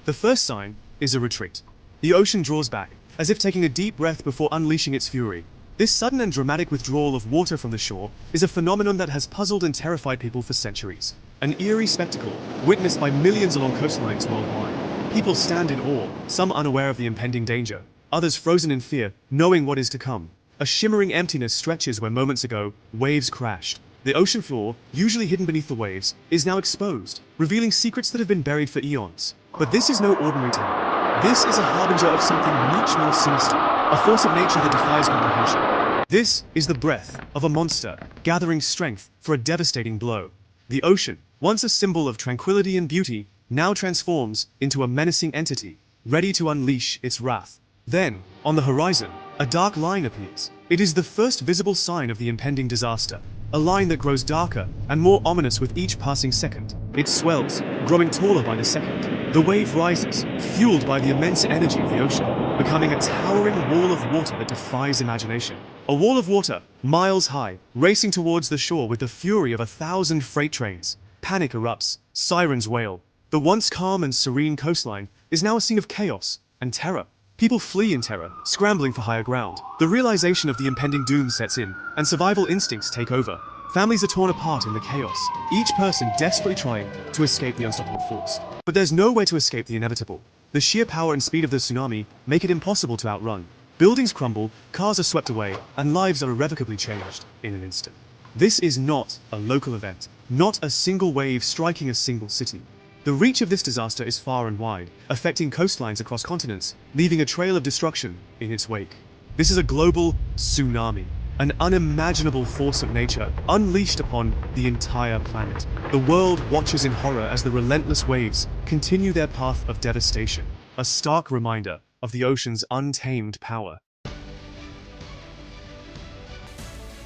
The first sign is a retreat. The ocean draws back, as if taking a deep breath before unleashing its fury. This sudden and dramatic withdrawal of water from the shore is a phenomenon that has puzzled and terrified people for centuries. An eerie spectacle, witnessed by millions along coastlines worldwide. People stand in awe, some unaware of the impending danger, others frozen in fear, knowing what is to come. A shimmering emptiness stretches where moments ago, waves crashed. The ocean floor, usually hidden beneath the waves, is now exposed, revealing secrets that have been buried for eons. But this is no ordinary tale. This is a harbinger of something much more sinister, a force of nature that defies comprehension. This is the breath of a monster, gathering strength for a devastating blow. The ocean, once a symbol of tranquility and beauty, now transforms into a menacing entity, ready to unleash its wrath. Then, on the horizon, a dark line appears. It is the first visible sign of the impending disaster, a line that grows darker and more ominous with each passing second. It swells, growing taller by the second. The wave rises, fueled by the immense energy of the ocean, becoming a towering wall of water that defies imagination. A wall of water, miles high, racing towards the shore with the fury of 1,000 freight trains. Panic erupts, sirens wail. The once calm and serene coastline is now a scene of chaos and terror. People flee in terror, scrambling for higher ground. The realization of the impending doom sets in, and survival instincts take over. Families are torn apart in the chaos, each person desperately trying to escape the unstoppable force. But there's no way to escape the inevitable. The sheer power and speed of the tsunami make it impossible to outrun. Buildings crumble, cars are swept away, and lives are irrevocably changed in an instant. This is not a local event, not a single wave striking a single city. The reach of this disaster is far and wide, affecting coastlines across continents, leaving a trail of destruction in its wake. This is a global tsunami, an unimaginable force of nature unleashed upon the entire planet. The world watches in horror as the relentless waves continue their path of devastation, a stark reminder of the ocean's untamed power.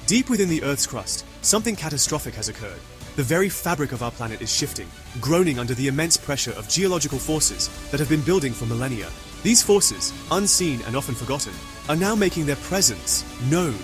Deep within the Earth's crust, something catastrophic has occurred. The very fabric of our planet is shifting, groaning under the immense pressure of geological forces that have been building for millennia. These forces, unseen and often forgotten, are now making their presence known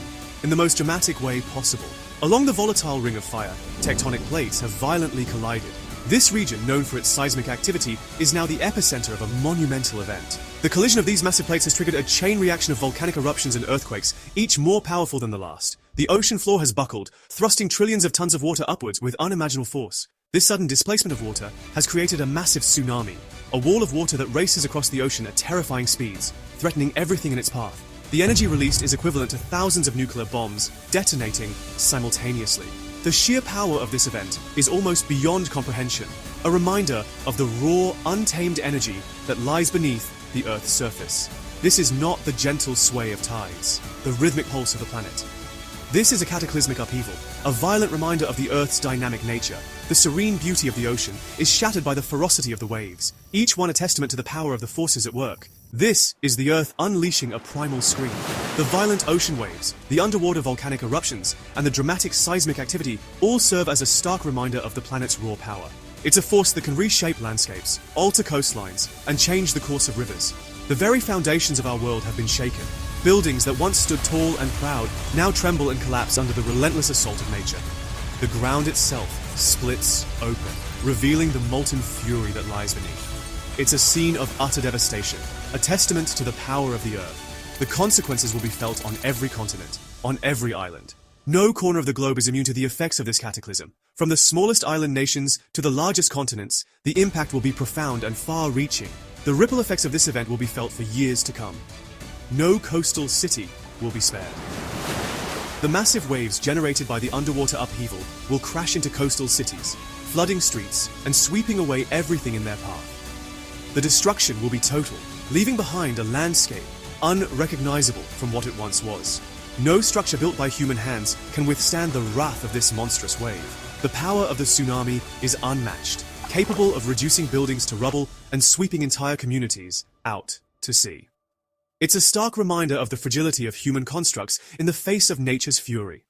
in the most dramatic way possible. Along the volatile ring of fire, tectonic plates have violently collided. This region, known for its seismic activity, is now the epicenter of a monumental event. The collision of these massive plates has triggered a chain reaction of volcanic eruptions and earthquakes, each more powerful than the last. The ocean floor has buckled, thrusting trillions of tons of water upwards with unimaginable force. This sudden displacement of water has created a massive tsunami, a wall of water that races across the ocean at terrifying speeds, threatening everything in its path. The energy released is equivalent to thousands of nuclear bombs detonating simultaneously. The sheer power of this event is almost beyond comprehension, a reminder of the raw, untamed energy that lies beneath the Earth's surface. This is not the gentle sway of tides, the rhythmic pulse of the planet. This is a cataclysmic upheaval, a violent reminder of the Earth's dynamic nature. The serene beauty of the ocean is shattered by the ferocity of the waves, each one a testament to the power of the forces at work. This is the Earth unleashing a primal scream. The violent ocean waves, the underwater volcanic eruptions, and the dramatic seismic activity all serve as a stark reminder of the planet's raw power. It's a force that can reshape landscapes, alter coastlines, and change the course of rivers. The very foundations of our world have been shaken. Buildings that once stood tall and proud now tremble and collapse under the relentless assault of nature. The ground itself splits open, revealing the molten fury that lies beneath. It's a scene of utter devastation, a testament to the power of the Earth. The consequences will be felt on every continent, on every island. No corner of the globe is immune to the effects of this cataclysm. From the smallest island nations to the largest continents, the impact will be profound and far-reaching. The ripple effects of this event will be felt for years to come. No coastal city will be spared. The massive waves generated by the underwater upheaval will crash into coastal cities, flooding streets and sweeping away everything in their path. The destruction will be total, leaving behind a landscape unrecognizable from what it once was. No structure built by human hands can withstand the wrath of this monstrous wave. The power of the tsunami is unmatched, capable of reducing buildings to rubble and sweeping entire communities out to sea. It's a stark reminder of the fragility of human constructs in the face of nature's fury.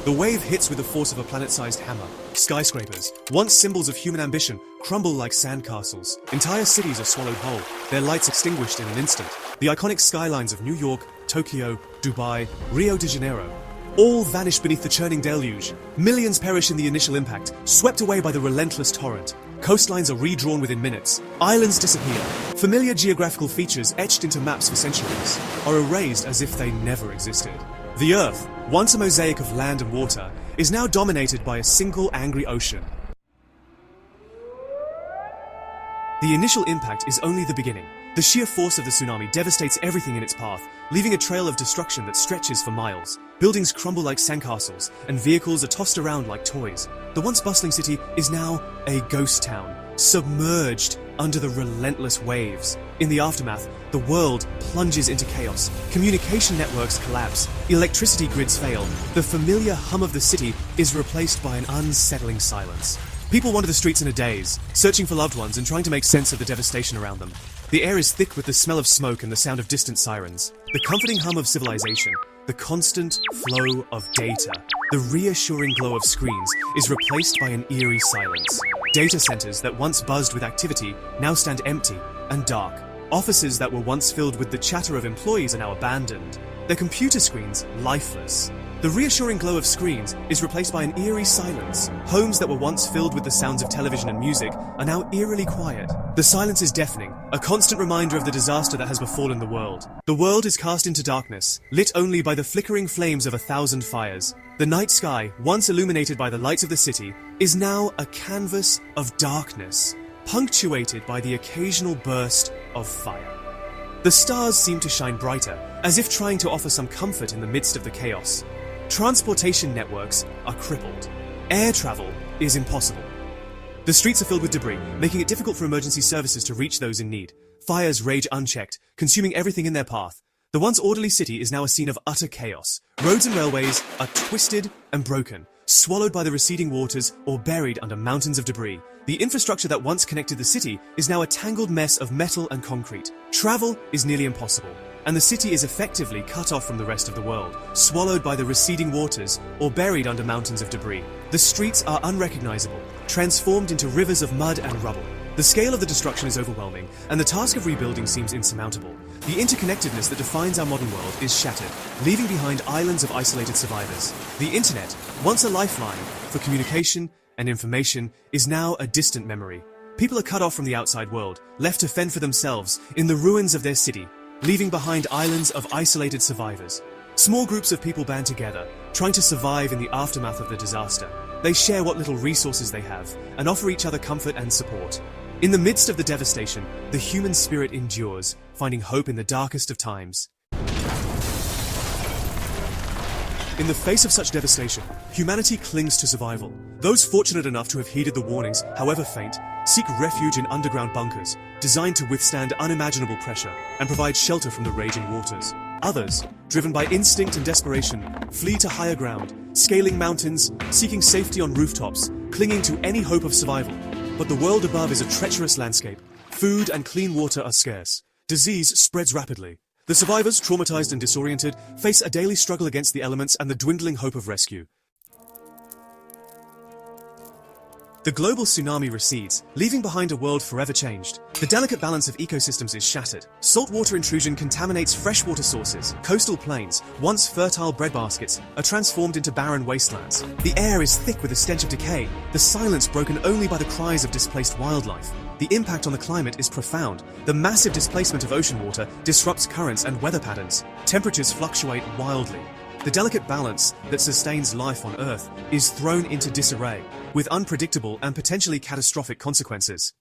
The wave hits with the force of a planet-sized hammer. Skyscrapers, once symbols of human ambition, crumble like sandcastles. Entire cities are swallowed whole, their lights extinguished in an instant. The iconic skylines of New York, Tokyo, Dubai, Rio de Janeiro, All vanish beneath the churning deluge. Millions perish in the initial impact, swept away by the relentless torrent. Coastlines are redrawn within minutes. Islands disappear. Familiar geographical features etched into maps for centuries are erased as if they never existed. The Earth, once a mosaic of land and water, is now dominated by a single angry ocean. The initial impact is only the beginning. The sheer force of the tsunami devastates everything in its path, leaving a trail of destruction that stretches for miles. Buildings crumble like sandcastles, and vehicles are tossed around like toys. The once bustling city is now a ghost town, submerged under the relentless waves. In the aftermath, the world plunges into chaos. Communication networks collapse, electricity grids fail. The familiar hum of the city is replaced by an unsettling silence. People wander the streets in a daze, searching for loved ones and trying to make sense of the devastation around them. The air is thick with the smell of smoke and the sound of distant sirens. The comforting hum of civilization, the constant flow of data, the reassuring glow of screens is replaced by an eerie silence. Data centers that once buzzed with activity now stand empty and dark. Offices that were once filled with the chatter of employees are now abandoned. Their computer screens lifeless. The reassuring glow of screens is replaced by an eerie silence. Homes that were once filled with the sounds of television and music are now eerily quiet. The silence is deafening, a constant reminder of the disaster that has befallen the world. The world is cast into darkness, lit only by the flickering flames of 1,000 fires. The night sky, once illuminated by the lights of the city, is now a canvas of darkness, punctuated by the occasional burst of fire. The stars seem to shine brighter, as if trying to offer some comfort in the midst of the chaos. Transportation networks are crippled. Air travel is impossible. The streets are filled with debris, making it difficult for emergency services to reach those in need. Fires rage unchecked, consuming everything in their path. The once orderly city is now a scene of utter chaos. Roads and railways are twisted and broken, swallowed by the receding waters or buried under mountains of debris. The infrastructure that once connected the city is now a tangled mess of metal and concrete. Travel is nearly impossible, and the city is effectively cut off from the rest of the world, swallowed by the receding waters or buried under mountains of debris. The streets are unrecognizable, transformed into rivers of mud and rubble. The scale of the destruction is overwhelming, and the task of rebuilding seems insurmountable. The interconnectedness that defines our modern world is shattered, leaving behind islands of isolated survivors. The internet, once a lifeline for communication and information, is now a distant memory. People are cut off from the outside world, left to fend for themselves in the ruins of their city, leaving behind islands of isolated survivors. Small groups of people band together, trying to survive in the aftermath of the disaster. They share what little resources they have and offer each other comfort and support. In the midst of the devastation, the human spirit endures, finding hope in the darkest of times. In the face of such devastation, humanity clings to survival. Those fortunate enough to have heeded the warnings, however faint, seek refuge in underground bunkers, designed to withstand unimaginable pressure and provide shelter from the raging waters. Others, driven by instinct and desperation, flee to higher ground, scaling mountains, seeking safety on rooftops, clinging to any hope of survival. But the world above is a treacherous landscape. Food and clean water are scarce. Disease spreads rapidly. The survivors, traumatized and disoriented, face a daily struggle against the elements and the dwindling hope of rescue. The global tsunami recedes, leaving behind a world forever changed. The delicate balance of ecosystems is shattered. Saltwater intrusion contaminates freshwater sources. Coastal plains, once fertile breadbaskets, are transformed into barren wastelands. The air is thick with the stench of decay, the silence broken only by the cries of displaced wildlife. The impact on the climate is profound. The massive displacement of ocean water disrupts currents and weather patterns. Temperatures fluctuate wildly. The delicate balance that sustains life on Earth is thrown into disarray, with unpredictable and potentially catastrophic consequences.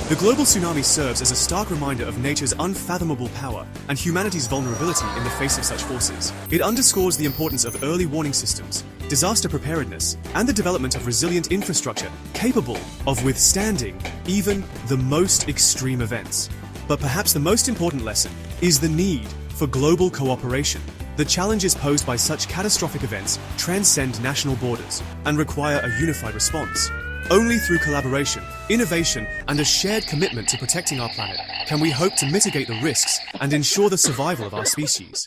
The global tsunami serves as a stark reminder of nature's unfathomable power and humanity's vulnerability in the face of such forces. It underscores the importance of early warning systems, disaster preparedness, and the development of resilient infrastructure capable of withstanding even the most extreme events. But perhaps the most important lesson is the need for global cooperation. The challenges posed by such catastrophic events transcend national borders and require a unified response. Only through collaboration, innovation, and a shared commitment to protecting our planet can we hope to mitigate the risks and ensure the survival of our species.